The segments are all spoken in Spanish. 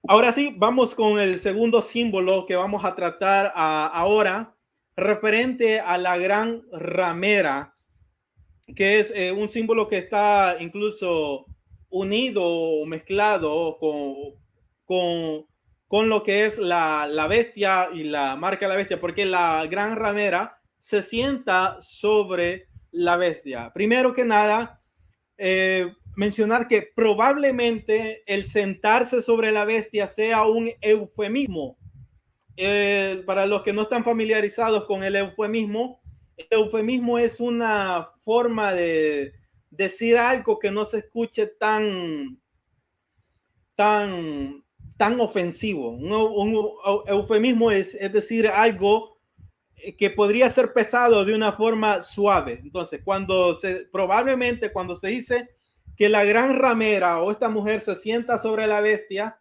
Ahora sí, vamos con el segundo símbolo que vamos a tratar ahora, referente a la gran ramera, que es un símbolo que está incluso unido o mezclado con, con lo que es la bestia y la marca de la bestia, porque la gran ramera se sienta sobre la bestia. Primero que nada, mencionar que probablemente el sentarse sobre la bestia sea un eufemismo. Para los que no están familiarizados con el eufemismo es una forma de decir algo que no se escuche tan, tan ofensivo. Un eufemismo es decir algo que podría ser pesado de una forma suave. Entonces, probablemente cuando se dice que la gran ramera o esta mujer se sienta sobre la bestia,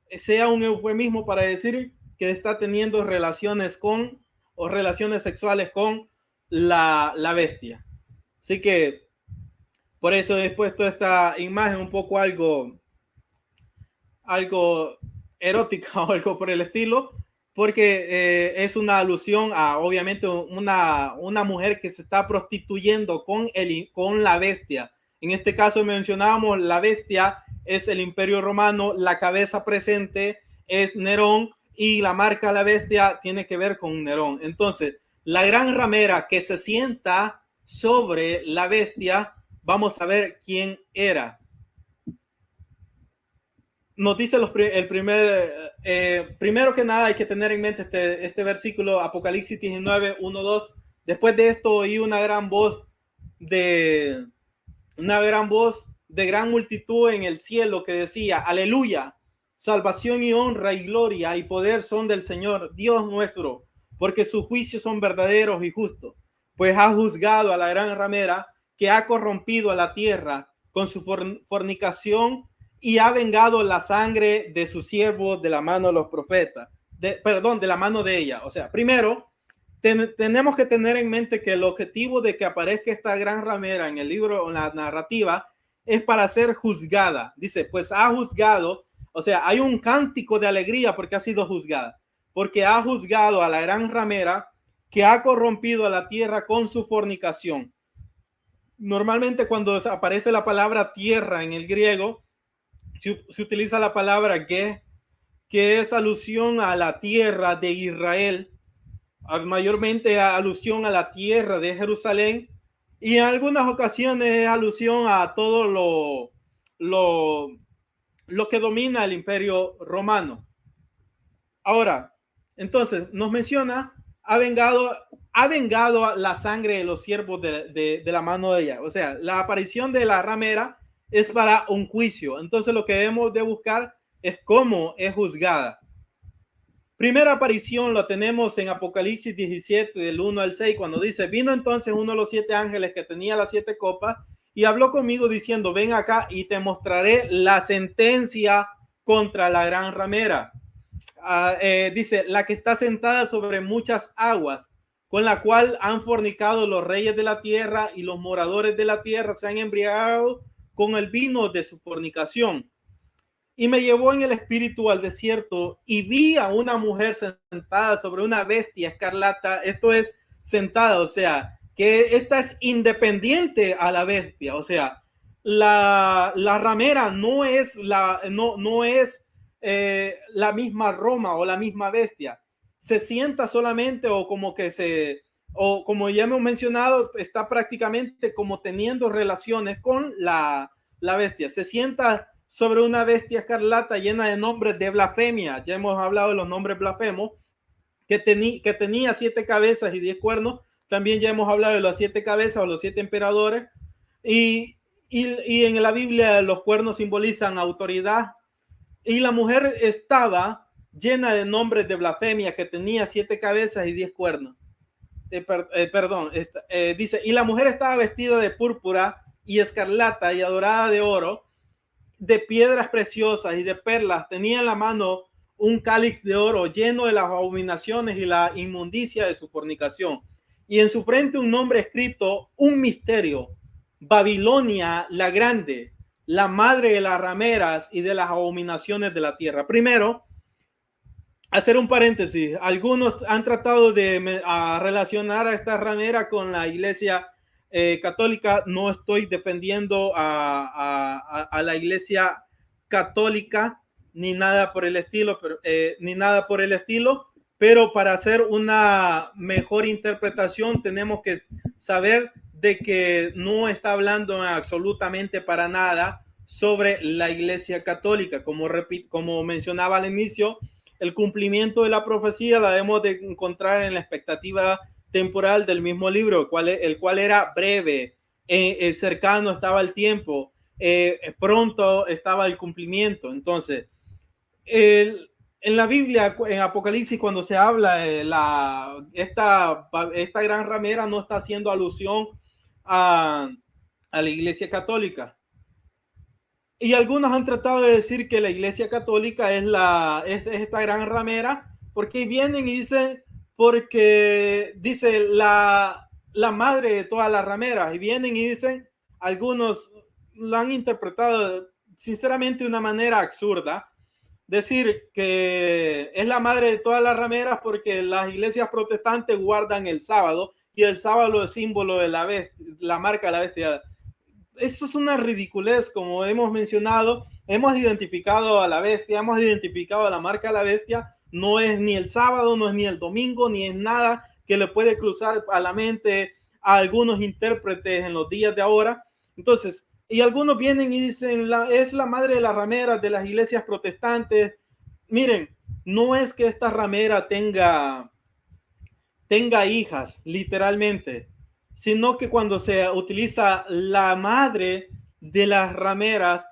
sea un eufemismo para decir que está teniendo relaciones con o relaciones sexuales con la bestia. Así que por eso he puesto esta imagen un poco algo erótica o algo por el estilo, porque es una alusión a obviamente una mujer que se está prostituyendo con la bestia. En este caso mencionábamos la bestia es el Imperio Romano, la cabeza presente es Nerón y la marca de la bestia tiene que ver con Nerón. Entonces, la gran ramera que se sienta sobre la bestia, vamos a ver quién era. Nos dice primero que nada hay que tener en mente este versículo, Apocalipsis 19, 1, 2. Después de esto oí de una gran voz de gran multitud en el cielo que decía, aleluya, salvación y honra y gloria y poder son del Señor, Dios nuestro, porque sus juicios son verdaderos y justos, pues ha juzgado a la gran ramera que ha corrompido a la tierra con su fornicación y ha vengado la sangre de sus siervos de la mano de los profetas, de la mano de ella. O sea, primero, tenemos que tener en mente que el objetivo de que aparezca esta gran ramera en el libro, en la narrativa, es para ser juzgada. Dice, pues ha juzgado, o sea, hay un cántico de alegría porque ha sido juzgada, porque ha juzgado a la gran ramera que ha corrompido a la tierra con su fornicación. Normalmente cuando aparece la palabra tierra en el griego, se utiliza la palabra que es alusión a la tierra de Israel, mayormente alusión a la tierra de Jerusalén y en algunas ocasiones es alusión a todo lo que domina el Imperio Romano. Ahora, entonces nos menciona, ha vengado la sangre de los siervos de la mano de ella. O sea, la aparición de la ramera es para un juicio. Entonces lo que debemos de buscar es cómo es juzgada. Primera aparición lo tenemos en Apocalipsis 17, del 1 al 6, cuando dice, vino entonces uno de los 7 ángeles que tenía las 7 copas y habló conmigo diciendo, ven acá y te mostraré la sentencia contra la gran ramera. Dice, la que está sentada sobre muchas aguas, con la cual han fornicado los reyes de la tierra y los moradores de la tierra se han embriagado con el vino de su fornicación. Y me llevó en el espíritu al desierto y vi a una mujer sentada sobre una bestia escarlata. Esto es sentada, o sea, que esta es independiente a la bestia. O sea, la ramera no es la misma Roma o la misma bestia. Se sienta solamente o como ya hemos mencionado, está prácticamente como teniendo relaciones con la bestia. Se sienta sobre una bestia escarlata llena de nombres de blasfemia. Ya hemos hablado de los nombres blasfemos, que tenía 7 cabezas y 10 cuernos. También ya hemos hablado de las 7 cabezas o los 7 emperadores. Y en la Biblia los cuernos simbolizan autoridad. Y la mujer estaba llena de nombres de blasfemia, que tenía 7 cabezas y 10 cuernos. Dice, y la mujer estaba vestida de púrpura y escarlata y adorada de oro, de piedras preciosas y de perlas. Tenía en la mano un cáliz de oro lleno de las abominaciones y la inmundicia de su fornicación. Y en su frente un nombre escrito, un misterio, Babilonia la grande, la madre de las rameras y de las abominaciones de la tierra. Primero, hacer un paréntesis. Algunos han tratado de relacionar a esta ramera con la iglesia católica. No estoy defendiendo a la iglesia católica ni nada por el estilo, pero para hacer una mejor interpretación tenemos que saber de que no está hablando absolutamente para nada sobre la iglesia católica. Como mencionaba al inicio, el cumplimiento de la profecía la debemos de encontrar en la expectativa temporal del mismo libro, el cual era breve, cercano estaba el tiempo, pronto estaba el cumplimiento. Entonces, en la Biblia, en Apocalipsis, cuando se habla de esta gran ramera, no está haciendo alusión a la iglesia católica. Y algunos han tratado de decir que la iglesia católica es esta gran ramera, porque vienen y dicen, porque dice la madre de todas las rameras, y vienen y dicen, algunos lo han interpretado sinceramente de una manera absurda, decir que es la madre de todas las rameras porque las iglesias protestantes guardan el sábado, y el sábado es símbolo de la marca de la bestia. Eso es una ridiculez. Como hemos mencionado, hemos identificado a la bestia, hemos identificado a la marca de la bestia. No es ni el sábado, no es ni el domingo, ni es nada que le puede cruzar a la mente a algunos intérpretes en los días de ahora. Entonces, y algunos vienen y dicen, es la madre de las rameras de las iglesias protestantes. Miren, no es que esta ramera tenga hijas, literalmente, sino que cuando se utiliza la madre de las rameras,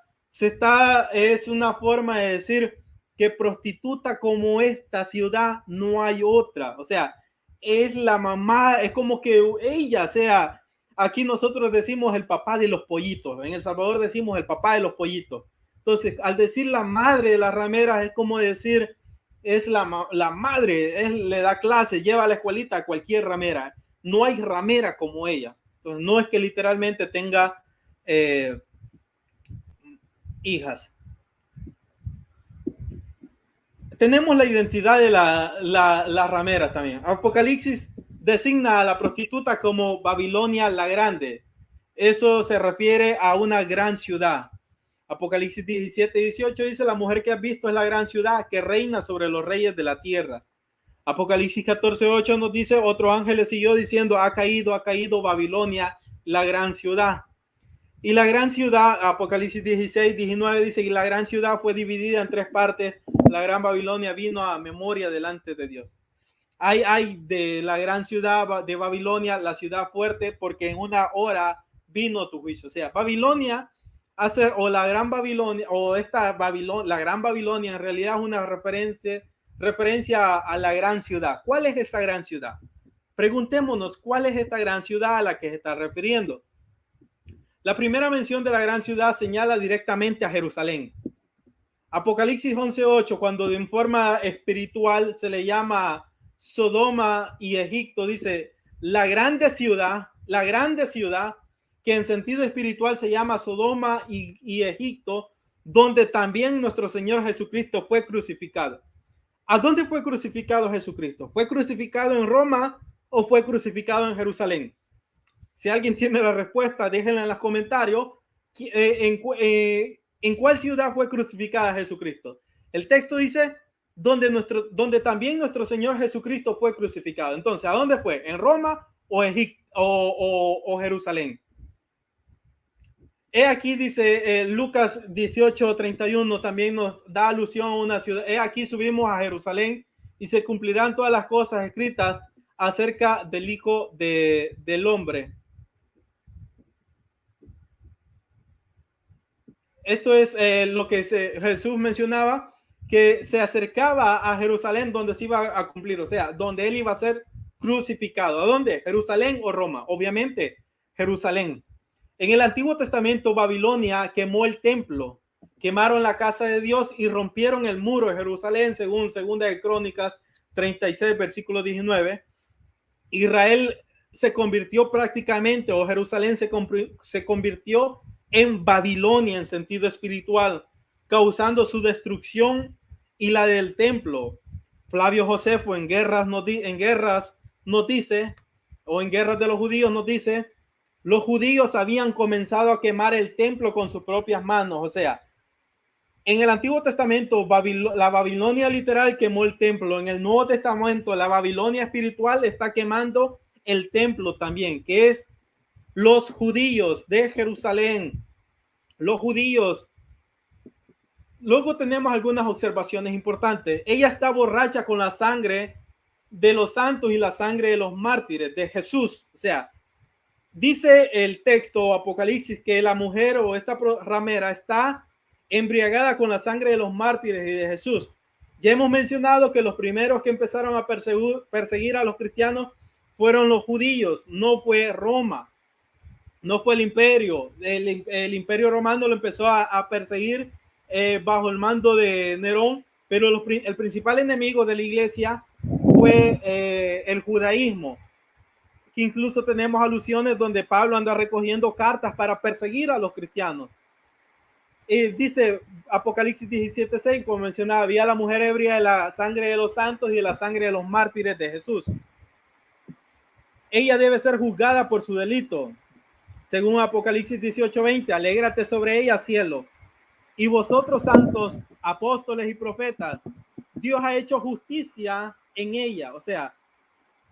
es una forma de decir que prostituta como esta ciudad no hay otra. O sea, es la mamá, es como que ella sea, aquí nosotros decimos el papá de los pollitos, en El Salvador decimos el papá de los pollitos. Entonces, al decir la madre de las rameras, es como decir, es la madre, le da clase, lleva a la escuelita a cualquier ramera. No hay ramera como ella. Entonces, no es que literalmente tenga hijas. Tenemos la identidad de la ramera también. Apocalipsis designa a la prostituta como Babilonia la Grande. Eso se refiere a una gran ciudad. Apocalipsis 17:18 dice, la mujer que has visto es la gran ciudad que reina sobre los reyes de la tierra. Apocalipsis 14:8 nos dice, otro ángel le siguió diciendo, ha caído Babilonia, la gran ciudad. Y la gran ciudad, Apocalipsis 16:19 dice, y la gran ciudad fue dividida en 3 partes. La gran Babilonia vino a memoria delante de Dios. Hay de la gran ciudad de Babilonia, la ciudad fuerte, porque en una hora vino tu juicio. O sea, Babilonia, o la gran Babilonia, o la gran Babilonia en realidad es una referencia a la gran ciudad. ¿Cuál es esta gran ciudad? Preguntémonos, ¿cuál es esta gran ciudad a la que se está refiriendo? La primera mención de la gran ciudad señala directamente a Jerusalén. Apocalipsis 11:8, cuando en forma espiritual se le llama Sodoma y Egipto, dice, la grande ciudad, que en sentido espiritual se llama Sodoma y Egipto, donde también nuestro Señor Jesucristo fue crucificado. ¿A dónde fue crucificado Jesucristo? ¿Fue crucificado en Roma o fue crucificado en Jerusalén? Si alguien tiene la respuesta, déjenla en los comentarios. ¿En cuál ciudad fue crucificada Jesucristo? El texto dice, donde también nuestro Señor Jesucristo fue crucificado. Entonces, ¿a dónde fue? ¿En Roma o Egipto o Jerusalén? Aquí dice Lucas 18:31, también nos da alusión a una ciudad. Aquí subimos a Jerusalén y se cumplirán todas las cosas escritas acerca del Hijo del Hombre. Esto es lo que Jesús mencionaba, que se acercaba a Jerusalén donde se iba a cumplir, o sea, donde él iba a ser crucificado. ¿A dónde? ¿Jerusalén o Roma? Obviamente, Jerusalén. En el Antiguo Testamento, Babilonia quemó el templo, quemaron la casa de Dios y rompieron el muro de Jerusalén, según Segunda de Crónicas 36, versículo 19. Israel se convirtió prácticamente, o Jerusalén se convirtió en Babilonia en sentido espiritual, causando su destrucción y la del templo. Flavio Josefo en guerras nos dice, o en guerras de los judíos nos dice, los judíos habían comenzado a quemar el templo con sus propias manos. O sea, en el Antiguo Testamento, la Babilonia literal quemó el templo. En el Nuevo Testamento, la Babilonia espiritual está quemando el templo también, que es los judíos de Jerusalén. Los judíos. Luego tenemos algunas observaciones importantes. Ella está borracha con la sangre de los santos y la sangre de los mártires de Jesús. O sea, dice el texto Apocalipsis que la mujer o esta ramera está embriagada con la sangre de los mártires y de Jesús. Ya hemos mencionado que los primeros que empezaron a perseguir a los cristianos fueron los judíos, no fue Roma, no fue el imperio. El imperio romano lo empezó a perseguir bajo el mando de Nerón, pero el principal enemigo de la iglesia fue el judaísmo, que incluso tenemos alusiones donde Pablo anda recogiendo cartas para perseguir a los cristianos. Dice Apocalipsis 17:6, como mencionaba, había la mujer ebria de la sangre de los santos y de la sangre de los mártires de Jesús. Ella debe ser juzgada por su delito. Según Apocalipsis 18:20, alégrate sobre ella, cielo. Y vosotros, santos, apóstoles y profetas, Dios ha hecho justicia en ella. O sea,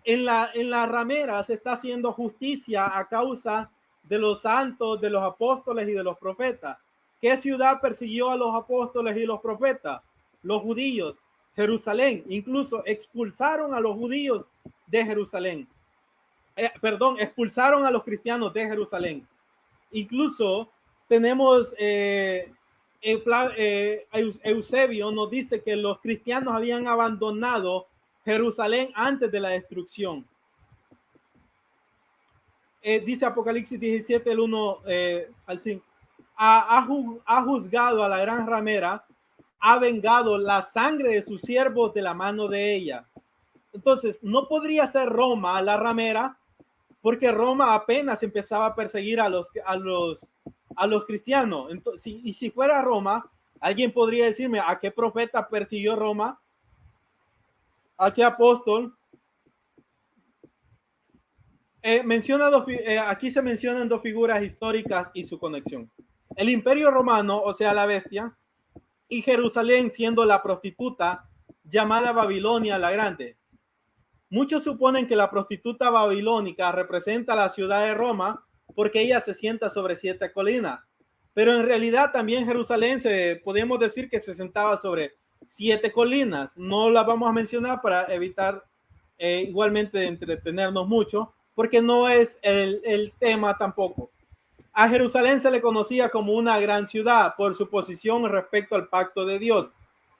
en la ramera se está haciendo justicia a causa de los santos, de los apóstoles y de los profetas. ¿Qué ciudad persiguió a los apóstoles y los profetas? Los judíos, Jerusalén. Incluso expulsaron a los judíos de Jerusalén. Expulsaron a los cristianos de Jerusalén. Incluso tenemos Eusebio nos dice que los cristianos habían abandonado Jerusalén antes de la destrucción. Dice Apocalipsis 17, el 1 al 5. Ha juzgado a la gran ramera, ha vengado la sangre de sus siervos de la mano de ella. Entonces, no podría ser Roma la ramera, porque Roma apenas empezaba a perseguir a los cristianos. Entonces, si fuera Roma, alguien podría decirme a qué profeta persiguió Roma, a qué apóstol. Aquí se mencionan dos figuras históricas y su conexión. El Imperio Romano, o sea, la bestia, y Jerusalén siendo la prostituta llamada Babilonia la Grande. Muchos suponen que la prostituta babilónica representa la ciudad de Roma porque ella se sienta sobre 7 colinas. Pero en realidad también Jerusalén podemos decir que se sentaba sobre 7 colinas. No las vamos a mencionar para evitar igualmente entretenernos mucho, porque no es el tema tampoco. A Jerusalén se le conocía como una gran ciudad por su posición respecto al pacto de Dios.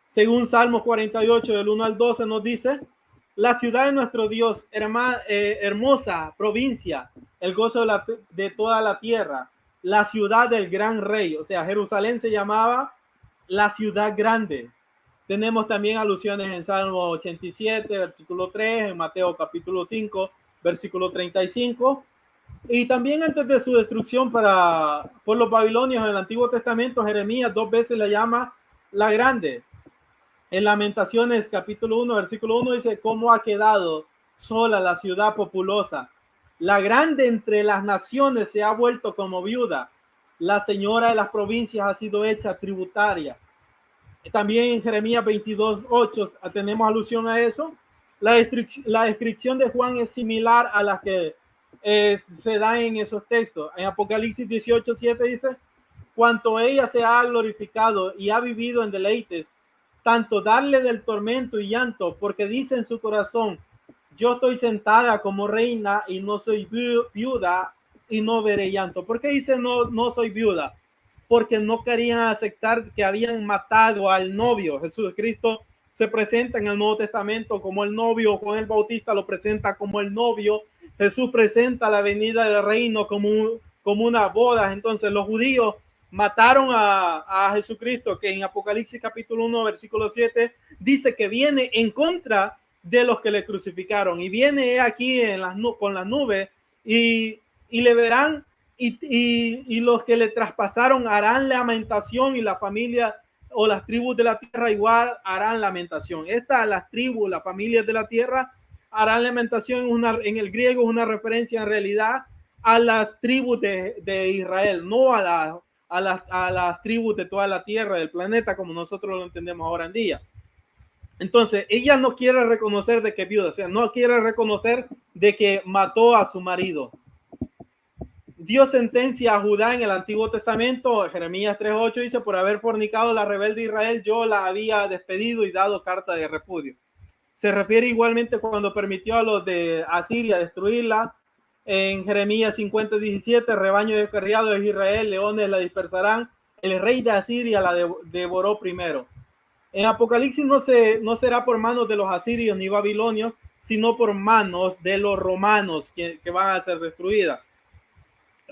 Según Salmos 48 del 1 al 12 nos dice: la ciudad de nuestro Dios, hermosa provincia, el gozo de toda la tierra, la ciudad del gran rey. O sea, Jerusalén se llamaba la ciudad grande. Tenemos también alusiones en Salmo 87, versículo 3, en Mateo capítulo 5, versículo 35. Y también antes de su destrucción por los babilonios en el Antiguo Testamento, Jeremías 2 veces la llama la grande. En Lamentaciones capítulo 1, versículo 1 dice: ¿cómo ha quedado sola la ciudad populosa? La grande entre las naciones se ha vuelto como viuda. La señora de las provincias ha sido hecha tributaria. También en Jeremías 22:8 tenemos alusión a eso. La descripción de Juan es similar a la que se da en esos textos. En Apocalipsis 18:7 dice: cuanto ella se ha glorificado y ha vivido en deleites, tanto darle del tormento y llanto, porque dice en su corazón: yo estoy sentada como reina y no soy viuda y no veré llanto. ¿Por qué dice no soy viuda? Porque no querían aceptar que habían matado al novio. Jesucristo se presenta en el Nuevo Testamento como el novio. Juan el Bautista lo presenta como el novio. Jesús presenta la venida del reino como una boda. Entonces los judíos mataron a Jesucristo, que en Apocalipsis capítulo 1 versículo 7 dice que viene en contra de los que le crucificaron, y viene aquí con las nubes y le verán y los que le traspasaron harán lamentación, y la familia o las tribus de la tierra igual harán lamentación. Las tribus, las familias de la tierra harán lamentación. En el griego es una referencia en realidad a las tribus de Israel, no a las tribus de toda la tierra, del planeta, como nosotros lo entendemos ahora en día. Entonces, ella no quiere reconocer de que es viuda, o sea, no quiere reconocer de que mató a su marido. Dios sentencia a Judá en el Antiguo Testamento. Jeremías 3:8 dice: por haber fornicado la rebelde Israel, yo la había despedido y dado carta de repudio. Se refiere igualmente cuando permitió a los de Asiria destruirla. En Jeremías 50:17: rebaño descarriado de Israel, leones la dispersarán, el rey de Asiria la devoró primero. En Apocalipsis no será por manos de los asirios ni babilonios, sino por manos de los romanos que van a ser destruidas.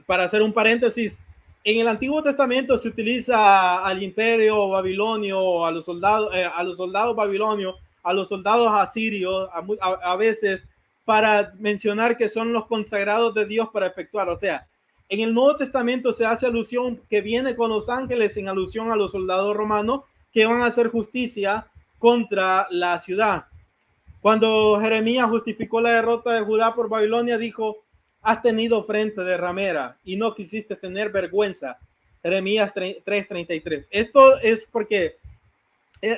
Para hacer un paréntesis, en el Antiguo Testamento se utiliza al imperio babilonio, a los soldados babilonios, a los soldados asirios, a veces para mencionar que son los consagrados de Dios para efectuar. O sea, en el Nuevo Testamento se hace alusión que viene con los ángeles en alusión a los soldados romanos que van a hacer justicia contra la ciudad. Cuando Jeremías justificó la derrota de Judá por Babilonia, dijo: has tenido frente de ramera y no quisiste tener vergüenza. Jeremías 3:33. Esto es porque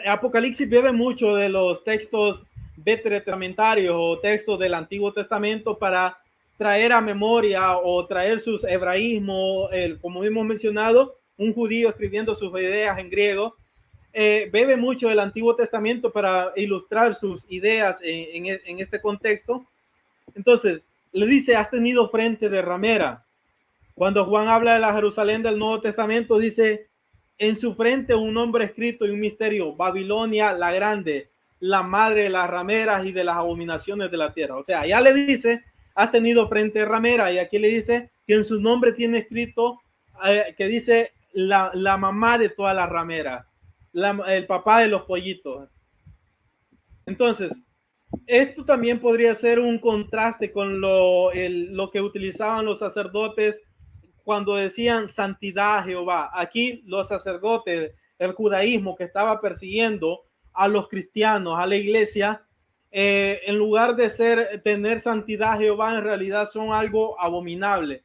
Apocalipsis bebe mucho de los textos veterotestamentarios o textos del Antiguo Testamento para traer a memoria o traer sus hebraísmos, como hemos mencionado, un judío escribiendo sus ideas en griego. Bebe mucho del Antiguo Testamento para ilustrar sus ideas en este contexto. Entonces, le dice: has tenido frente de ramera. Cuando Juan habla de la Jerusalén del Nuevo Testamento, dice: en su frente un nombre escrito y un misterio, Babilonia la grande, la madre de las rameras y de las abominaciones de la tierra. O sea, ya le dice: has tenido frente de ramera, y aquí le dice que en su nombre tiene escrito, que dice la mamá de todas las rameras, el papá de los pollitos. Entonces, esto también podría ser un contraste con lo que utilizaban los sacerdotes cuando decían santidad a Jehová. Aquí los sacerdotes, el judaísmo que estaba persiguiendo a los cristianos, a la iglesia, en lugar de tener santidad a Jehová, en realidad son algo abominable.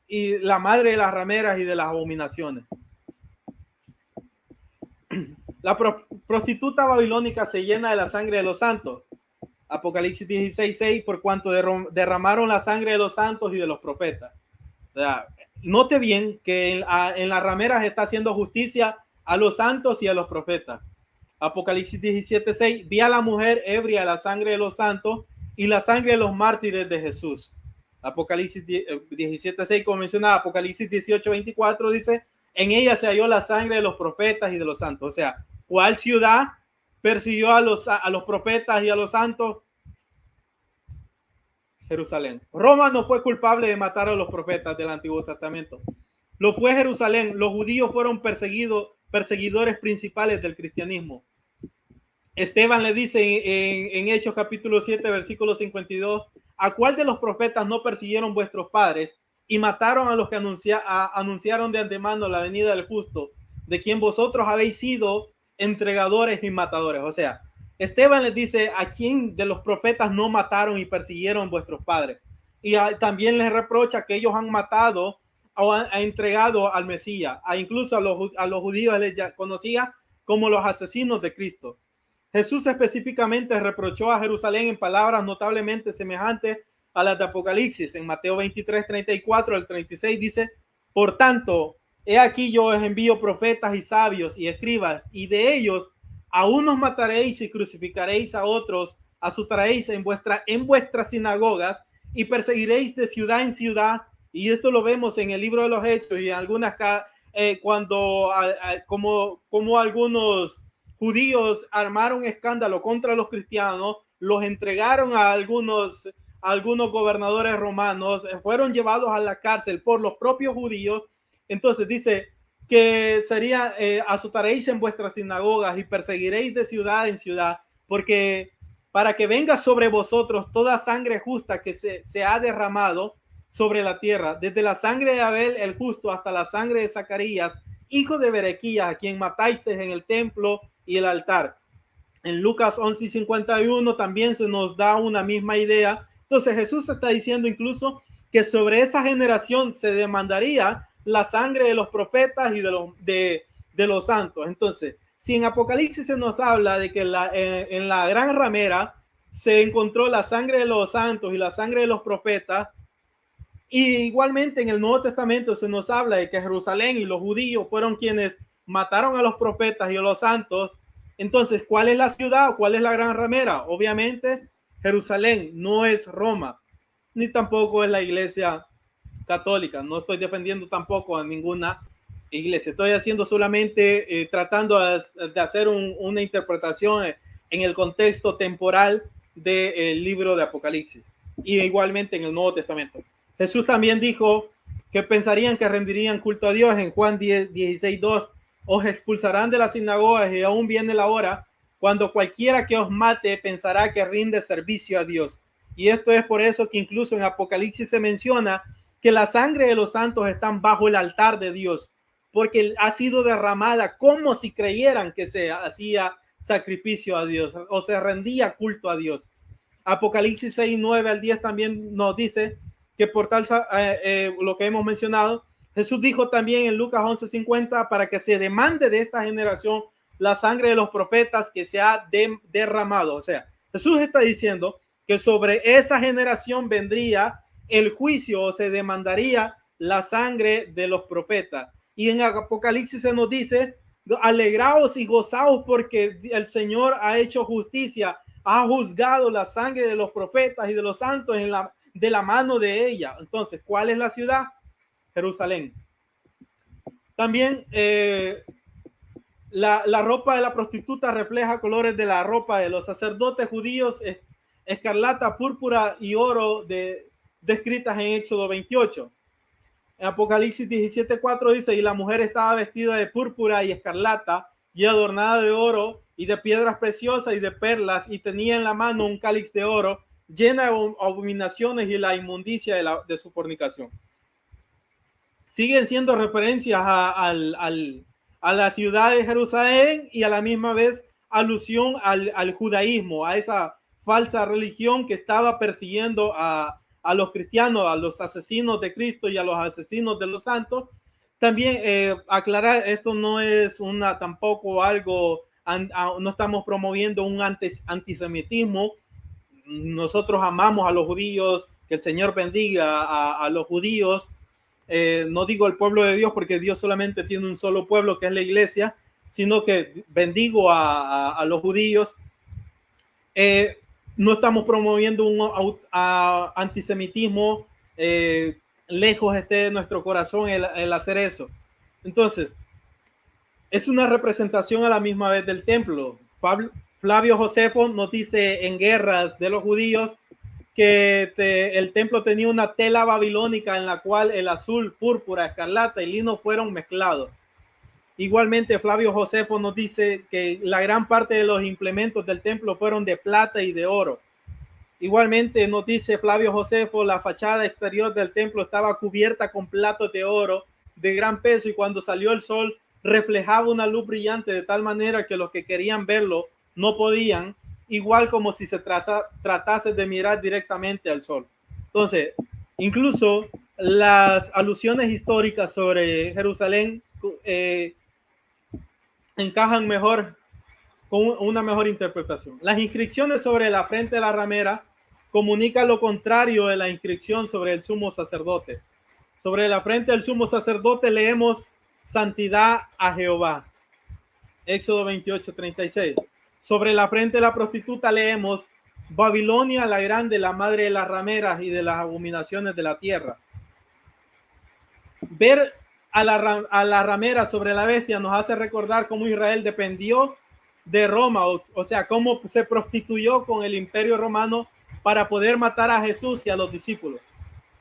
Y la madre de las rameras y de las abominaciones. La prostituta babilónica se llena de la sangre de los santos. Apocalipsis 16:6: por cuanto derramaron la sangre de los santos y de los profetas. O sea, note bien que en las rameras está haciendo justicia a los santos y a los profetas. Apocalipsis 17:6: vi a la mujer ebria de la sangre de los santos y la sangre de los mártires de Jesús. Apocalipsis 17:6, como mencionaba. Apocalipsis 18:24 dice: en ella se halló la sangre de los profetas y de los santos. O sea, ¿cuál ciudad persiguió a los profetas y a los santos? Jerusalén. Roma no fue culpable de matar a los profetas del Antiguo Testamento. Lo fue Jerusalén. Los judíos fueron perseguidores principales del cristianismo. Esteban le dice en Hechos capítulo 7, versículo 52: ¿a cuál de los profetas no persiguieron vuestros padres y mataron a los que anunciaron de antemano la venida del justo, de quien vosotros habéis sido entregadores y matadores? O sea, Esteban les dice: ¿a quién de los profetas no mataron y persiguieron vuestros padres? Y también les reprocha que ellos han matado o han entregado al Mesías. Incluso a los judíos les conocía como los asesinos de Cristo. Jesús específicamente reprochó a Jerusalén en palabras notablemente semejantes a las de Apocalipsis. En Mateo 23:34 al 36 dice: por tanto, he aquí yo os envío profetas y sabios y escribas, y de ellos a unos mataréis y crucificaréis, a otros azotaréis en vuestras sinagogas y perseguiréis de ciudad en ciudad. Y esto lo vemos en el libro de los Hechos y en algunas como algunos judíos armaron escándalo contra los cristianos, los entregaron a algunos gobernadores romanos, fueron llevados a la cárcel por los propios judíos. Entonces dice que sería: azotaréis en vuestras sinagogas y perseguiréis de ciudad en ciudad, porque para que venga sobre vosotros toda sangre justa que se ha derramado sobre la tierra, desde la sangre de Abel el justo hasta la sangre de Zacarías, hijo de Berequías, a quien mataste en el templo y el altar. En Lucas 11:51 también se nos da una misma idea. Entonces Jesús está diciendo incluso que sobre esa generación se demandaría la sangre de los profetas y de los santos. Entonces, si en Apocalipsis se nos habla de que en la gran ramera se encontró la sangre de los santos y la sangre de los profetas, y igualmente en el Nuevo Testamento se nos habla de que Jerusalén y los judíos fueron quienes mataron a los profetas y a los santos. Entonces, ¿cuál es la ciudad? ¿Cuál es la gran ramera? Obviamente, Jerusalén, no es Roma, ni tampoco es la iglesia católica. No estoy defendiendo tampoco a ninguna iglesia. Estoy haciendo solamente, tratando de hacer una interpretación en el contexto temporal del libro de Apocalipsis. Y igualmente en el Nuevo Testamento. Jesús también dijo que pensarían que rendirían culto a Dios en Juan 16:2. Os expulsarán de las sinagogas y aún viene la hora cuando cualquiera que os mate pensará que rinde servicio a Dios. Y esto es por eso que incluso en Apocalipsis se menciona que la sangre de los santos están bajo el altar de Dios, porque ha sido derramada como si creyeran que se hacía sacrificio a Dios o se rendía culto a Dios. Apocalipsis 6:9-10 también nos dice que por tal lo que hemos mencionado, Jesús dijo también en Lucas 11:50 para que se demande de esta generación la sangre de los profetas que se ha derramado. O sea, Jesús está diciendo que sobre esa generación vendría el juicio o se demandaría la sangre de los profetas. Y en Apocalipsis se nos dice, alegraos y gozaos porque el Señor ha hecho justicia, ha juzgado la sangre de los profetas y de los santos de la mano de ella. Entonces, ¿cuál es la ciudad? Jerusalén. También la ropa de la prostituta refleja colores de la ropa de los sacerdotes judíos, escarlata, púrpura y oro descritas en Éxodo 28. En Apocalipsis 17:4 dice, y la mujer estaba vestida de púrpura y escarlata y adornada de oro y de piedras preciosas y de perlas, y tenía en la mano un cáliz de oro llena de abominaciones y la inmundicia de su fornicación. Siguen siendo referencias a la ciudad de Jerusalén y a la misma vez alusión al judaísmo, a esa falsa religión que estaba persiguiendo a los cristianos, a los asesinos de Cristo y a los asesinos de los santos. También aclarar, esto no es tampoco algo, no estamos promoviendo un antisemitismo. Nosotros amamos a los judíos, que el Señor bendiga a los judíos. No digo el pueblo de Dios porque Dios solamente tiene un solo pueblo que es la iglesia, sino que bendigo a los judíos. No estamos promoviendo un antisemitismo, lejos esté de nuestro corazón el hacer eso. Entonces, es una representación a la misma vez del templo. Flavio Josefo nos dice en Guerras de los Judíos que el templo tenía una tela babilónica en la cual el azul, púrpura, escarlata y lino fueron mezclados. Igualmente, Flavio Josefo nos dice que la gran parte de los implementos del templo fueron de plata y de oro. Igualmente nos dice Flavio Josefo, la fachada exterior del templo estaba cubierta con platos de oro de gran peso y cuando salió el sol reflejaba una luz brillante de tal manera que los que querían verlo no podían, igual como si se tratase de mirar directamente al sol. Entonces, incluso las alusiones históricas sobre Jerusalén encajan mejor con una mejor interpretación. Las inscripciones sobre la frente de la ramera comunican lo contrario de la inscripción sobre el sumo sacerdote. Sobre la frente del sumo sacerdote leemos santidad a Jehová. Éxodo 28:36. Sobre la frente de la prostituta leemos Babilonia la grande, la madre de las rameras y de las abominaciones de la tierra. Ver a la ramera sobre la bestia nos hace recordar cómo Israel dependió de Roma, o sea, cómo se prostituyó con el imperio romano para poder matar a Jesús y a los discípulos.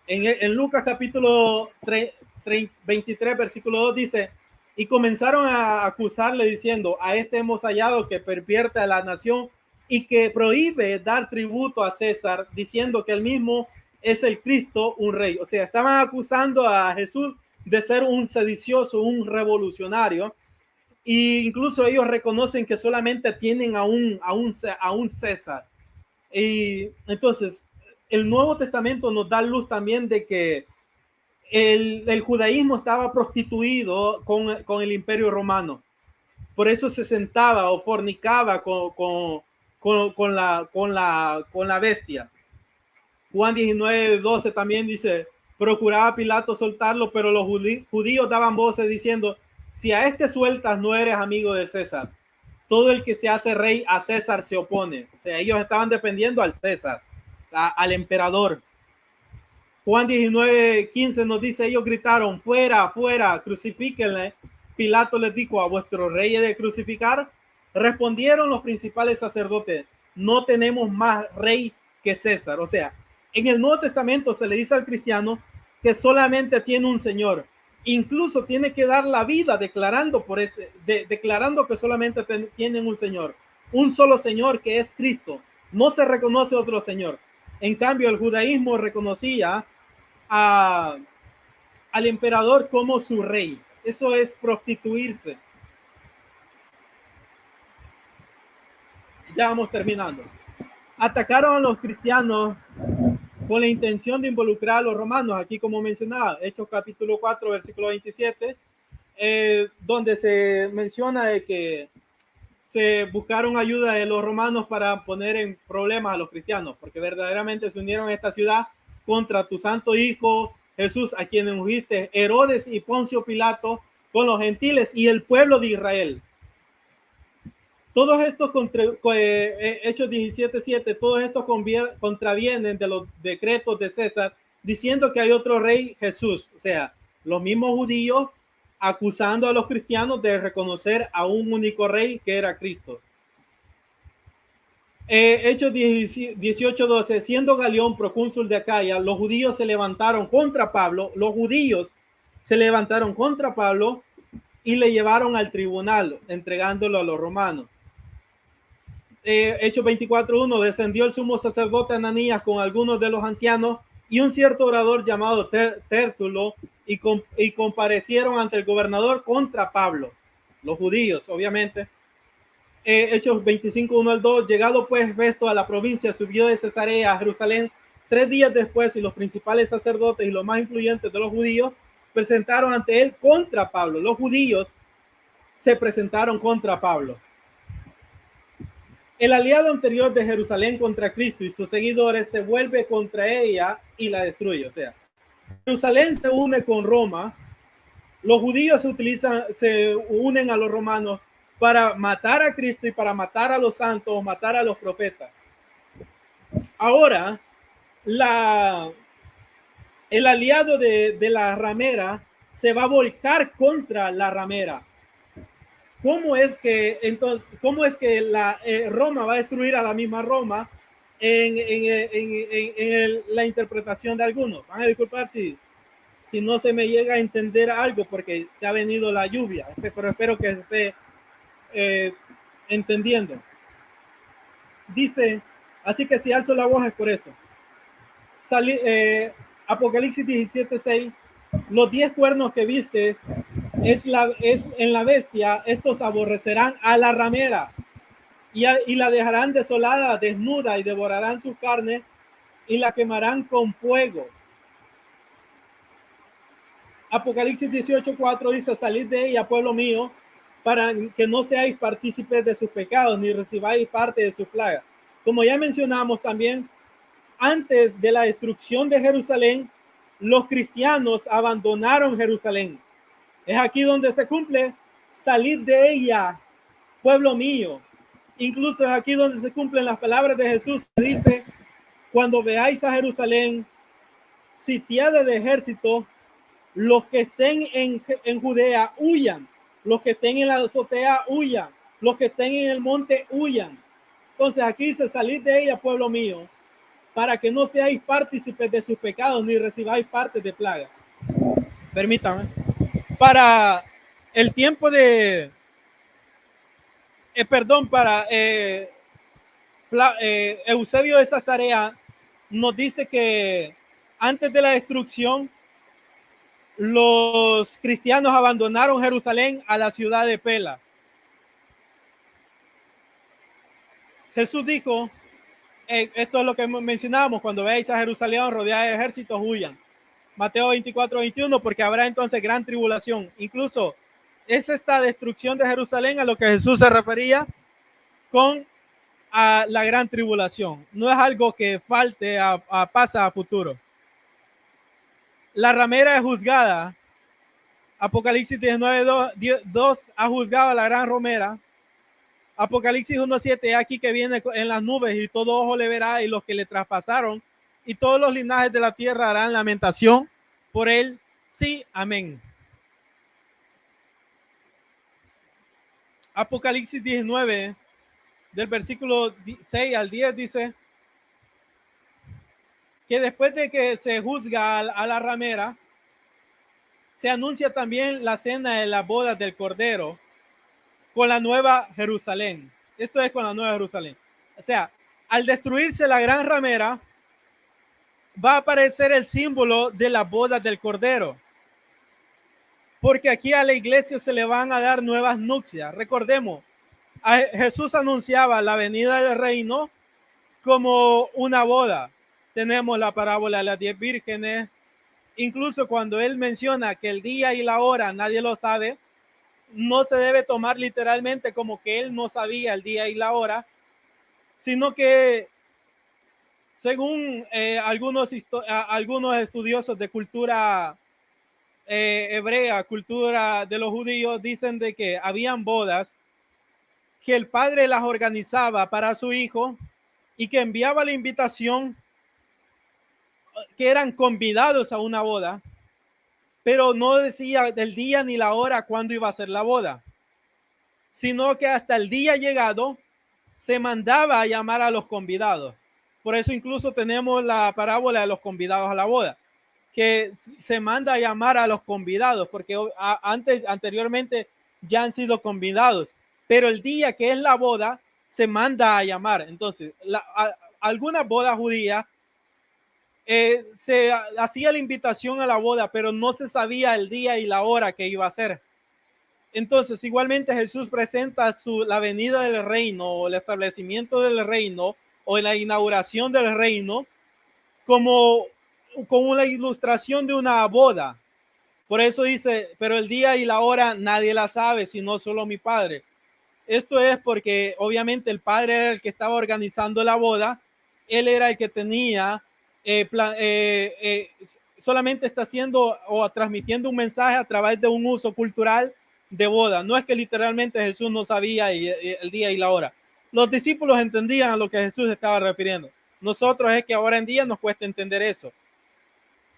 En Lucas capítulo 23, versículo 2 dice, y comenzaron a acusarle diciendo, a este hemos hallado que pervierte a la nación y que prohíbe dar tributo a César, diciendo que él mismo es el Cristo un rey. O sea, estaban acusando a Jesús de ser un sedicioso, un revolucionario, e incluso ellos reconocen que solamente tienen a un César. Y entonces, el Nuevo Testamento nos da luz también de que el judaísmo estaba prostituido con el Imperio Romano. Por eso se sentaba o fornicaba con la bestia. Juan 19:12 también dice, procuraba Pilato soltarlo, pero los judíos daban voces diciendo, si a este sueltas no eres amigo de César. Todo el que se hace rey a César se opone. O sea, ellos estaban defendiendo al César, al emperador. Juan 19:15 nos dice, ellos gritaron, fuera, fuera, crucifíquenle. Pilato les dijo, ¿a vuestro rey he de crucificar? Respondieron los principales sacerdotes, no tenemos más rey que César. O sea, en el Nuevo Testamento se le dice al cristiano que solamente tiene un Señor. Incluso tiene que dar la vida declarando declarando que solamente tienen un Señor, un solo Señor, que es Cristo. No se reconoce otro Señor. En cambio, el judaísmo reconocía al emperador como su rey. Eso es prostituirse. Ya vamos terminando. Atacaron a los cristianos con la intención de involucrar a los romanos, aquí como mencionaba, Hechos capítulo 4, versículo 27, donde se menciona de que se buscaron ayuda de los romanos para poner en problemas a los cristianos, porque verdaderamente se unieron a esta ciudad contra tu santo hijo Jesús, a quien ungiste, Herodes y Poncio Pilato, con los gentiles y el pueblo de Israel. Todos estos Hechos 17:7, todos estos contravienen de los decretos de César, diciendo que hay otro rey, Jesús. O sea, los mismos judíos acusando a los cristianos de reconocer a un único rey que era Cristo. Hechos 18:12, siendo Galión procónsul de Acaya, los judíos se levantaron contra Pablo, y le llevaron al tribunal, entregándolo a los romanos. Hechos 24:1, descendió el sumo sacerdote Ananías con algunos de los ancianos y un cierto orador llamado Tértulo, y comparecieron ante el gobernador contra Pablo, los judíos, obviamente. Hechos 25:1-2, llegado pues Festo a la provincia, subió de Cesarea a Jerusalén 3 días después, y los principales sacerdotes y los más influyentes de los judíos presentaron ante él contra Pablo. Los judíos se presentaron contra Pablo. El aliado anterior de Jerusalén contra Cristo y sus seguidores se vuelve contra ella y la destruye. O sea, Jerusalén se une con Roma, los judíos se unen a los romanos para matar a Cristo y para matar a los santos, matar a los profetas. Ahora, el aliado de la ramera se va a volcar contra la ramera. ¿Cómo es que Roma va a destruir a la misma Roma en la interpretación de algunos? Van a disculpar si no se me llega a entender algo, porque se ha venido la lluvia, pero espero que se esté entendiendo. Dice, así que si alzo la voz es por eso. Apocalipsis 17:6, los 10 cuernos que vistes es en la bestia, estos aborrecerán a la ramera y la dejarán desolada, desnuda, y devorarán su carne y la quemarán con fuego. Apocalipsis 18:4 dice, salid de ella, pueblo mío, para que no seáis partícipes de sus pecados, ni recibáis parte de su plaga. Como ya mencionamos también, antes de la destrucción de Jerusalén, los cristianos abandonaron Jerusalén. Es aquí donde se cumple, salid de ella, pueblo mío. Incluso es aquí donde se cumplen las palabras de Jesús, que dice, cuando veáis a Jerusalén sitiada de ejército, los que estén en Judea huyan, los que estén en la azotea huyan, los que estén en el monte huyan. Entonces aquí dice, salid de ella, pueblo mío, para que no seáis partícipes de sus pecados, ni recibáis parte de plaga. Permítanme. Para el tiempo de para Eusebio de Cesarea nos dice que antes de la destrucción, los cristianos abandonaron Jerusalén a la ciudad de Pela. Jesús dijo, esto es lo que mencionábamos, cuando veáis a Jerusalén rodeada de ejércitos, huyan. Mateo 24:21, porque habrá entonces gran tribulación. Incluso es esta destrucción de Jerusalén a lo que Jesús se refería con a la gran tribulación. No es algo que falte pasa a futuro. La ramera es juzgada. Apocalipsis 19:2 ha juzgado a la gran ramera. Apocalipsis 1:7, aquí que viene en las nubes y todo ojo le verá y los que le traspasaron y todos los linajes de la tierra harán lamentación por él. Sí, amén. Apocalipsis 19, del versículo 6 al 10 dice que después de que se juzga a la ramera, se anuncia también la cena de las bodas del Cordero con la nueva Jerusalén. Esto es con la nueva Jerusalén. O sea, al destruirse la gran ramera, va a aparecer el símbolo de las bodas del Cordero. Porque aquí a la iglesia se le van a dar nuevas nupcias. Recordemos, Jesús anunciaba la venida del reino como una boda. Tenemos la parábola de las 10 vírgenes. Incluso cuando él menciona que el día y la hora nadie lo sabe, no se debe tomar literalmente como que él no sabía el día y la hora, sino que según algunos estudiosos de cultura hebrea, cultura de los judíos, dicen de que habían bodas que el padre las organizaba para su hijo y que enviaba la invitación, que eran convidados a una boda, pero no decía del día ni la hora cuándo iba a ser la boda, sino que hasta el día llegado se mandaba a llamar a los convidados. Por eso incluso tenemos la parábola de los convidados a la boda, que se manda a llamar a los convidados, porque anteriormente ya han sido convidados, pero el día que es la boda se manda a llamar. Entonces, algunas bodas judías se hacía la invitación a la boda, pero no se sabía el día y la hora que iba a ser. Entonces, igualmente Jesús presenta la venida del reino, o el establecimiento del reino, o la inauguración del reino, como una ilustración de una boda. Por eso dice, pero el día y la hora nadie la sabe, sino solo mi Padre. Esto es porque obviamente el Padre era el que estaba organizando la boda, él era el que tenía, solamente está haciendo o transmitiendo un mensaje a través de un uso cultural de boda. No es que literalmente Jesús no sabía el día y la hora. Los discípulos entendían a lo que Jesús estaba refiriendo. Nosotros es que ahora en día nos cuesta entender eso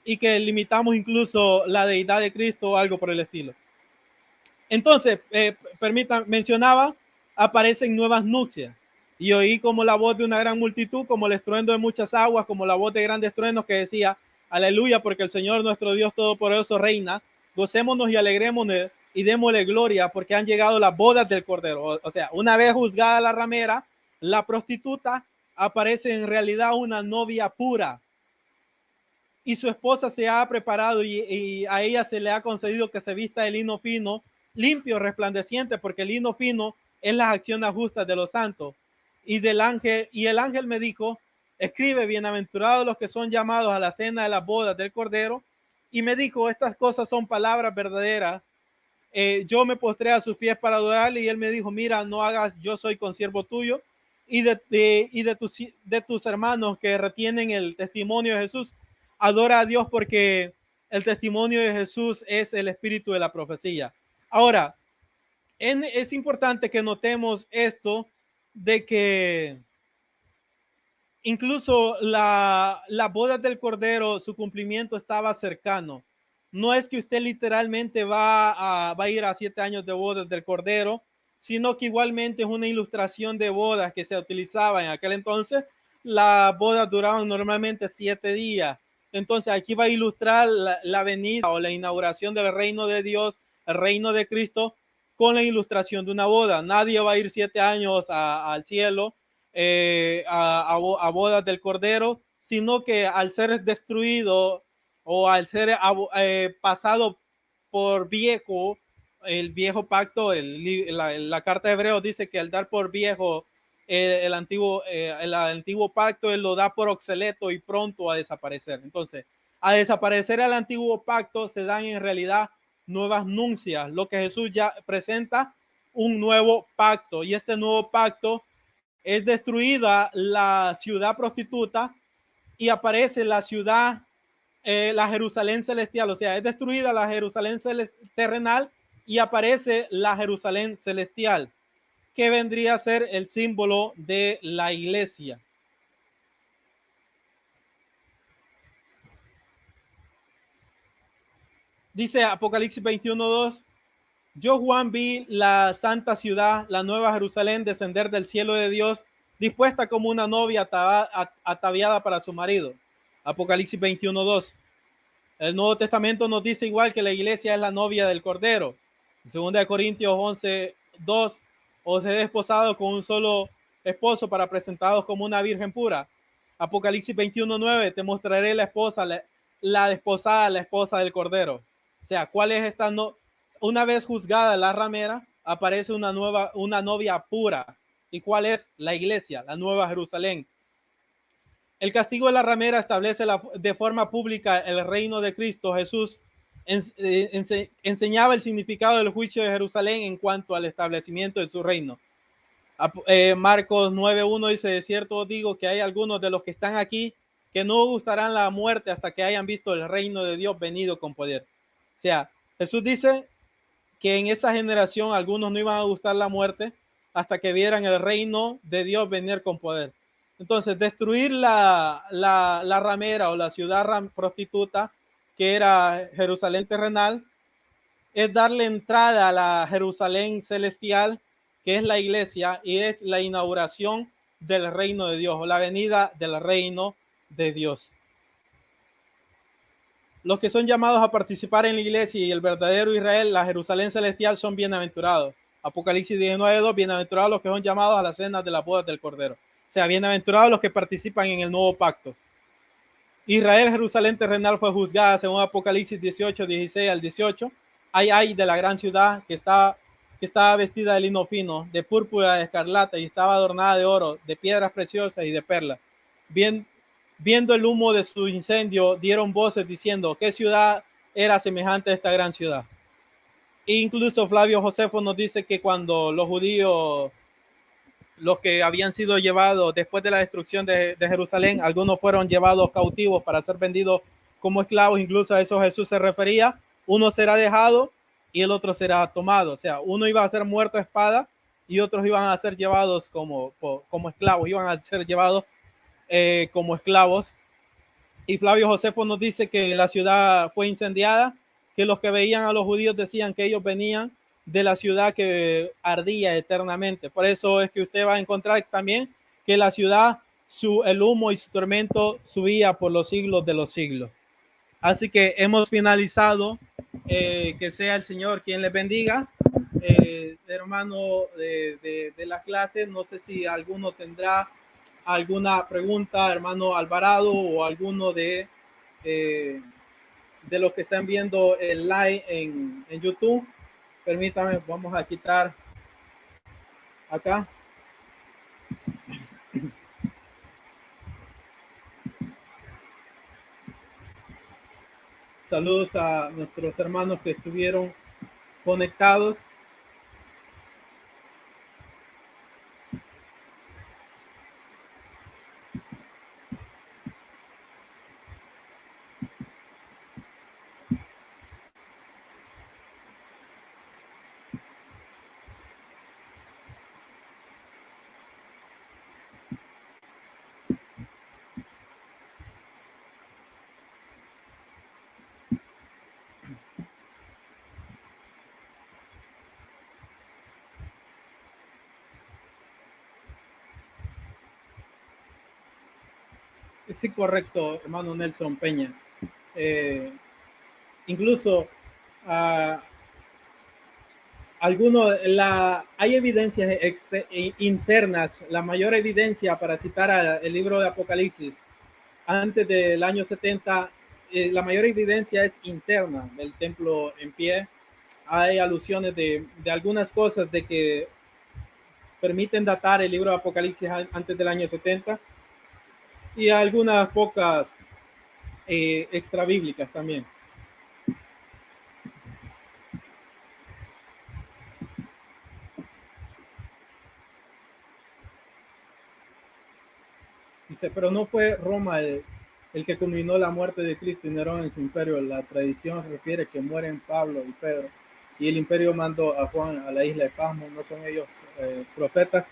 y que limitamos incluso la deidad de Cristo o algo por el estilo. Entonces, mencionaba, aparecen nuevas nupcias y oí como la voz de una gran multitud, como el estruendo de muchas aguas, como la voz de grandes truenos que decía, aleluya, porque el Señor nuestro Dios Todopoderoso reina, gocémonos y alegrémonos y démosle gloria porque han llegado las bodas del Cordero. O sea, una vez juzgada la ramera, la prostituta, aparece en realidad una novia pura y su esposa se ha preparado y a ella se le ha concedido que se vista de lino fino, limpio, resplandeciente, porque el lino fino es las acciones justas de los santos. Y el ángel me dijo, escribe, bienaventurados los que son llamados a la cena de las bodas del Cordero. Y me dijo, estas cosas son palabras verdaderas. Yo me postré a sus pies para adorarle y él me dijo, mira, no hagas, yo soy consiervo tuyo y de tus hermanos que retienen el testimonio de Jesús. Adora a Dios porque el testimonio de Jesús es el espíritu de la profecía. Ahora, es importante que notemos esto de que incluso la boda del Cordero, su cumplimiento estaba cercano. No es que usted literalmente va a ir a 7 años de bodas del Cordero, sino que igualmente es una ilustración de bodas que se utilizaba en aquel entonces. Las bodas duraban normalmente 7 días. Entonces aquí va a ilustrar la venida o la inauguración del reino de Dios, el reino de Cristo, con la ilustración de una boda. Nadie va a ir 7 años al cielo a bodas del Cordero, sino que al ser destruido o al ser pasado por viejo, el viejo pacto, la carta de Hebreos dice que al dar por viejo el antiguo pacto, él lo da por obsoleto y pronto a desaparecer. Entonces, a desaparecer el antiguo pacto se dan en realidad nuevas nuncias, lo que Jesús ya presenta un nuevo pacto, y este nuevo pacto es destruida la ciudad prostituta y aparece la ciudad, la Jerusalén celestial, o sea, es destruida la Jerusalén terrenal y aparece la Jerusalén celestial, que vendría a ser el símbolo de la iglesia. Dice Apocalipsis 21:2, yo Juan vi la santa ciudad, la nueva Jerusalén, descender del cielo de Dios, dispuesta como una novia ataviada para su marido. Apocalipsis 21:2. El Nuevo Testamento nos dice igual que la iglesia es la novia del Cordero. En 2 Corintios 11:2, os he desposado con un solo esposo para presentaros como una virgen pura. Apocalipsis 21:9, te mostraré la esposa, la desposada, la esposa del Cordero. O sea, ¿cuál es esta? Una vez juzgada la ramera, aparece una novia pura. ¿Y cuál es? La iglesia, la nueva Jerusalén. El castigo de la ramera establece de forma pública el reino de Cristo. Jesús enseñaba el significado del juicio de Jerusalén en cuanto al establecimiento de su reino. Marcos 9:1 dice, de cierto os digo que hay algunos de los que están aquí que no gustarán la muerte hasta que hayan visto el reino de Dios venido con poder. O sea, Jesús dice que en esa generación algunos no iban a gustar la muerte hasta que vieran el reino de Dios venir con poder. Entonces, destruir la ramera o la ciudad prostituta, que era Jerusalén terrenal, es darle entrada a la Jerusalén celestial, que es la iglesia, y es la inauguración del reino de Dios, o la venida del reino de Dios. Los que son llamados a participar en la iglesia y el verdadero Israel, la Jerusalén celestial, son bienaventurados. Apocalipsis 19:2, bienaventurados los que son llamados a las cenas de las bodas del Cordero. O sea, bienaventurados los que participan en el nuevo pacto. Israel, Jerusalén terrenal, fue juzgada según Apocalipsis 18:16-18. Ay de la gran ciudad que estaba vestida de lino fino, de púrpura, de escarlata, y estaba adornada de oro, de piedras preciosas y de perlas. Bien, viendo el humo de su incendio, dieron voces diciendo, ¿qué ciudad era semejante a esta gran ciudad? E incluso Flavio Josefo nos dice que cuando los judíos, los que habían sido llevados después de la destrucción de Jerusalén, algunos fueron llevados cautivos para ser vendidos como esclavos, incluso a eso Jesús se refería, uno será dejado y el otro será tomado, o sea, uno iba a ser muerto a espada y otros iban a ser llevados como esclavos, iban a ser llevados como esclavos. Y Flavio Josefo nos dice que la ciudad fue incendiada, que los que veían a los judíos decían que ellos venían de la ciudad que ardía eternamente. Por eso es que usted va a encontrar también que la ciudad, el humo y su tormento subía por los siglos de los siglos. Así que hemos finalizado. Que sea el Señor quien les bendiga. Hermano de la clase, no sé si alguno tendrá alguna pregunta, hermano Alvarado, o alguno de los que están viendo el live en YouTube. Permítame, vamos a quitar acá. Saludos a nuestros hermanos que estuvieron conectados. Sí, correcto, hermano Nelson Peña. Incluso hay evidencias internas. La mayor evidencia, para citar el libro de Apocalipsis, antes del año 70, la mayor evidencia es interna del templo en pie. Hay alusiones de algunas cosas de que permiten datar el libro de Apocalipsis antes del año 70 y algunas pocas extra bíblicas también. Dice, pero no fue Roma el que culminó la muerte de Cristo y Nerón en su imperio. La tradición refiere que mueren Pablo y Pedro y el imperio mandó a Juan a la isla de Pasmo. ¿No son ellos profetas?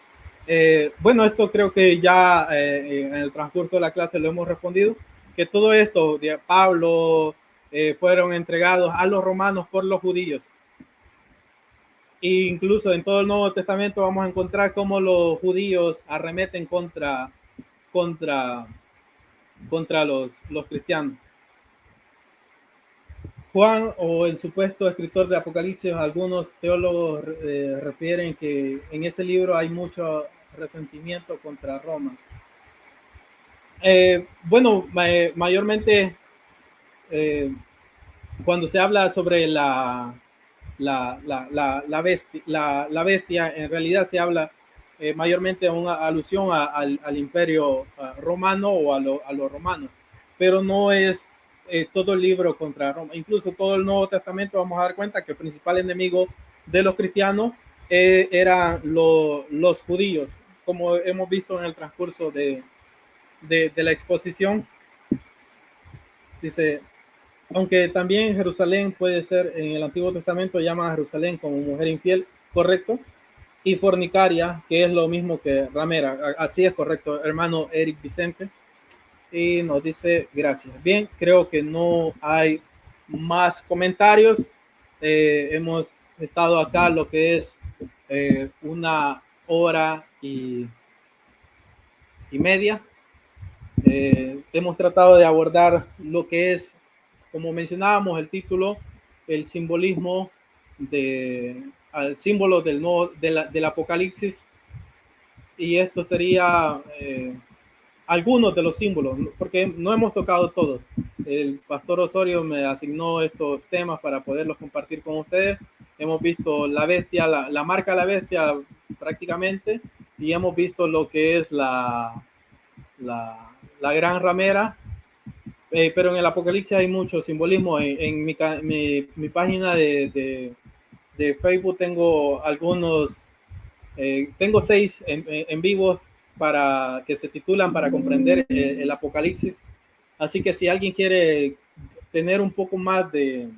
Bueno, esto creo que ya en el transcurso de la clase lo hemos respondido, que todo esto de Pablo fueron entregados a los romanos por los judíos. E incluso en todo el Nuevo Testamento vamos a encontrar cómo los judíos arremeten contra los cristianos. Juan, o el supuesto escritor de Apocalipsis, algunos teólogos refieren que en ese libro hay mucho resentimiento contra Roma. Bueno, mayormente cuando se habla sobre la bestia, en realidad se habla mayormente una alusión al imperio romano o a los romanos, pero no es todo el libro contra Roma. Incluso todo el Nuevo Testamento vamos a dar cuenta que el principal enemigo de los cristianos eran los judíos, como hemos visto en el transcurso de la exposición. Dice, aunque también Jerusalén puede ser, en el Antiguo Testamento llama a Jerusalén como mujer infiel, correcto, y fornicaria, que es lo mismo que ramera. Así es correcto, hermano Eric Vicente. Y nos dice gracias. Bien, creo que no hay más comentarios. Hemos estado acá lo que es 1 hora y media. Hemos tratado de abordar lo que es, como mencionábamos, el título, el simbolismo al símbolo del Apocalipsis, y esto sería algunos de los símbolos, porque no hemos tocado todos. El pastor Osorio me asignó estos temas para poderlos compartir con ustedes. Hemos visto la bestia, la marca de la bestia prácticamente, y hemos visto lo que es la gran ramera, pero en el Apocalipsis hay mucho simbolismo. En mi página de Facebook tengo algunos, tengo 6 en vivos para que se titulan para comprender el Apocalipsis. Así que si alguien quiere tener un poco más de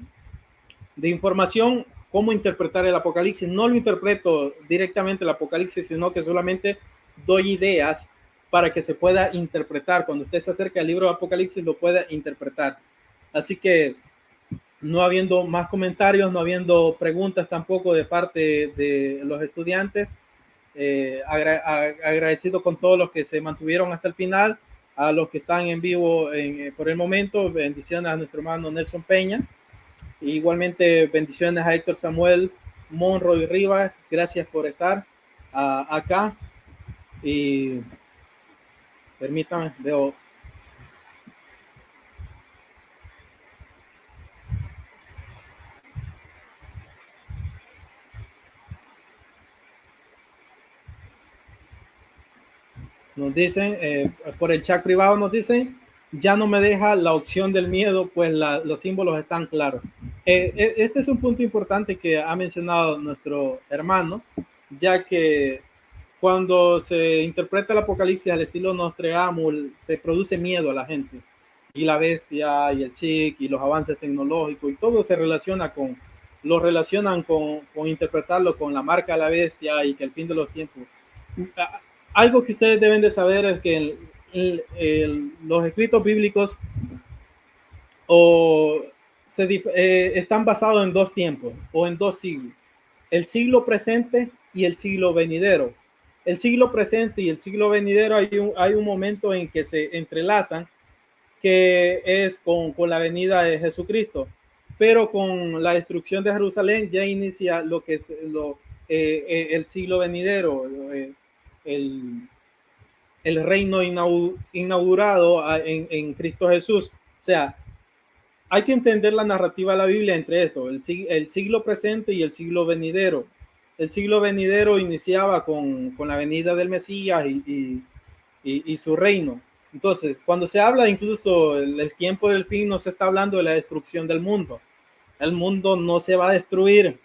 información, cómo interpretar el Apocalipsis, no lo interpreto directamente el Apocalipsis, sino que solamente doy ideas para que se pueda interpretar. Cuando usted se acerca al libro de Apocalipsis, lo pueda interpretar. Así que, no habiendo más comentarios, no habiendo preguntas tampoco de parte de los estudiantes, agradecido con todos los que se mantuvieron hasta el final, a los que están en vivo por el momento. Bendiciones a nuestro hermano Nelson Peña. Igualmente, bendiciones a Héctor Samuel Monroy Rivas. Gracias por estar acá. Y permítanme, veo. Nos dicen, por el chat privado nos dicen, ya no me deja la opción del miedo, pues los símbolos están claros. Este es un punto importante que ha mencionado nuestro hermano, ya que cuando se interpreta el Apocalipsis al estilo Nostradamus, se produce miedo a la gente. Y la bestia, y el chic, y los avances tecnológicos, y todo se relaciona lo relacionan con interpretarlo con la marca de la bestia y que el fin de los tiempos. Algo que ustedes deben de saber es que los escritos bíblicos o están basados en 2 tiempos o en 2 siglos: el siglo presente y el siglo venidero. El siglo presente y el siglo venidero hay un momento en que se entrelazan, que es con la venida de Jesucristo, pero con la destrucción de Jerusalén ya inicia lo que es, el siglo venidero. El, el reino inaugurado en Cristo Jesús. O sea, hay que entender la narrativa de la Biblia entre esto, el siglo presente y el siglo venidero. El siglo venidero iniciaba con la venida del Mesías y su reino. Entonces, cuando se habla incluso el tiempo del fin, no se está hablando de la destrucción del mundo. El mundo no se va a destruir.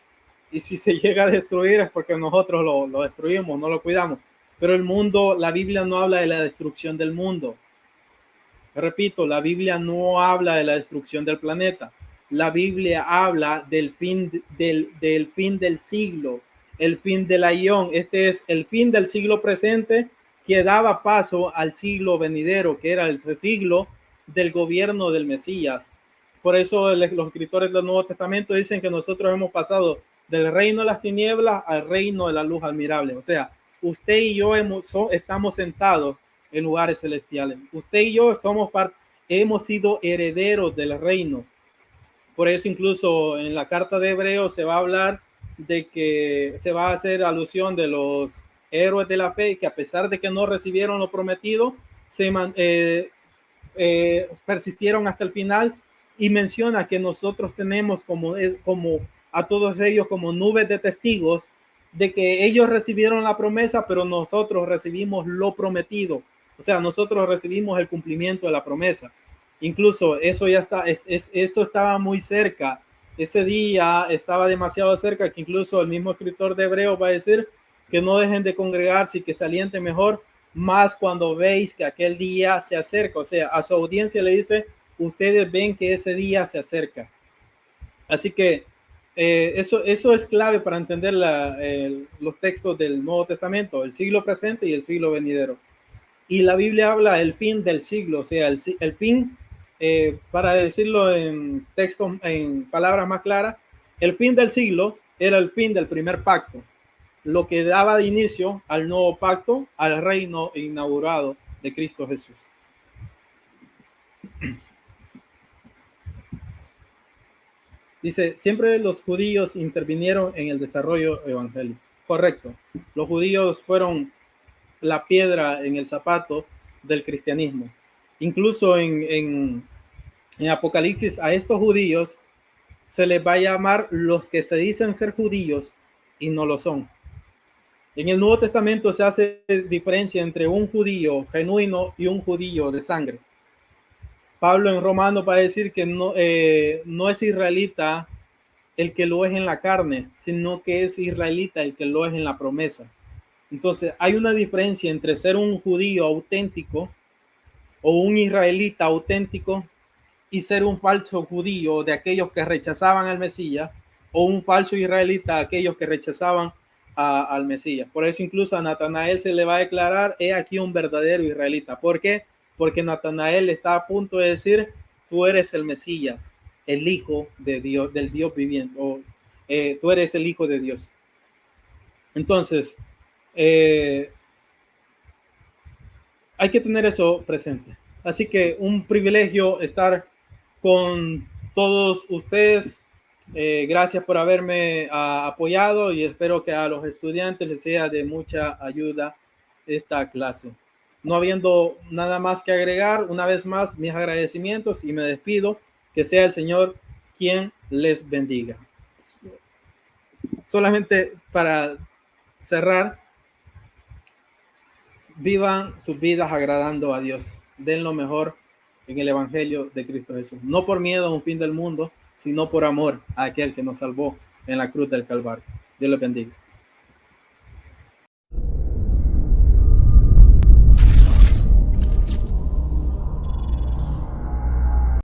Y si se llega a destruir es porque nosotros lo destruimos, no lo cuidamos. Pero el mundo, la Biblia no habla de la destrucción del mundo. Repito, la Biblia no habla de la destrucción del planeta. La Biblia habla del fin del siglo, el fin del aión. Este es el fin del siglo presente que daba paso al siglo venidero, que era el siglo del gobierno del Mesías. Por eso los escritores del Nuevo Testamento dicen que nosotros hemos pasado del reino de las tinieblas al reino de la luz admirable. O sea, usted y yo estamos sentados en lugares celestiales. Usted y yo hemos sido herederos del reino. Por eso incluso en la carta de Hebreos se va a hablar de que se va a hacer alusión de los héroes de la fe que a pesar de que no recibieron lo prometido, persistieron hasta el final, y menciona que nosotros tenemos como a todos ellos como nubes de testigos de que ellos recibieron la promesa, pero nosotros recibimos lo prometido. O sea, nosotros recibimos el cumplimiento de la promesa. Incluso eso ya está, eso estaba muy cerca. Ese día estaba demasiado cerca que incluso el mismo escritor de Hebreos va a decir que no dejen de congregarse y que se alienten mejor, más cuando veis que aquel día se acerca. O sea, a su audiencia le dice, ustedes ven que ese día se acerca. Así que eso es clave para entender los textos del Nuevo Testamento, el siglo presente y el siglo venidero. Y la Biblia habla del fin del siglo, o sea, el fin, para decirlo en textos, en palabras más claras, el fin del siglo era el fin del primer pacto, lo que daba de inicio al nuevo pacto, al reino inaugurado de Cristo Jesús. Dice, siempre los judíos intervinieron en el desarrollo evangélico. Correcto. Los judíos fueron la piedra en el zapato del cristianismo. Incluso en Apocalipsis a estos judíos se les va a llamar los que se dicen ser judíos y no lo son. En el Nuevo Testamento se hace diferencia entre un judío genuino y un judío de sangre. Pablo en Romano va a decir que no es israelita el que lo es en la carne, sino que es israelita el que lo es en la promesa. Entonces hay una diferencia entre ser un judío auténtico o un israelita auténtico y ser un falso judío de aquellos que rechazaban al Mesías, o un falso israelita, aquellos que rechazaban al Mesías. Por eso incluso a Natanael se le va a declarar, he aquí un verdadero israelita. ¿Por qué? Porque Natanael está a punto de decir, tú eres el Mesías, el Hijo de Dios, del Dios viviente, o tú eres el Hijo de Dios. Entonces, hay que tener eso presente. Así que un privilegio estar con todos ustedes. Gracias por haberme apoyado y espero que a los estudiantes les sea de mucha ayuda esta clase. No habiendo nada más que agregar, una vez más mis agradecimientos y me despido. Que sea el Señor quien les bendiga. Solamente para cerrar, vivan sus vidas agradando a Dios. Den lo mejor en el Evangelio de Cristo Jesús. No por miedo a un fin del mundo, sino por amor a aquel que nos salvó en la cruz del Calvario. Dios les bendiga.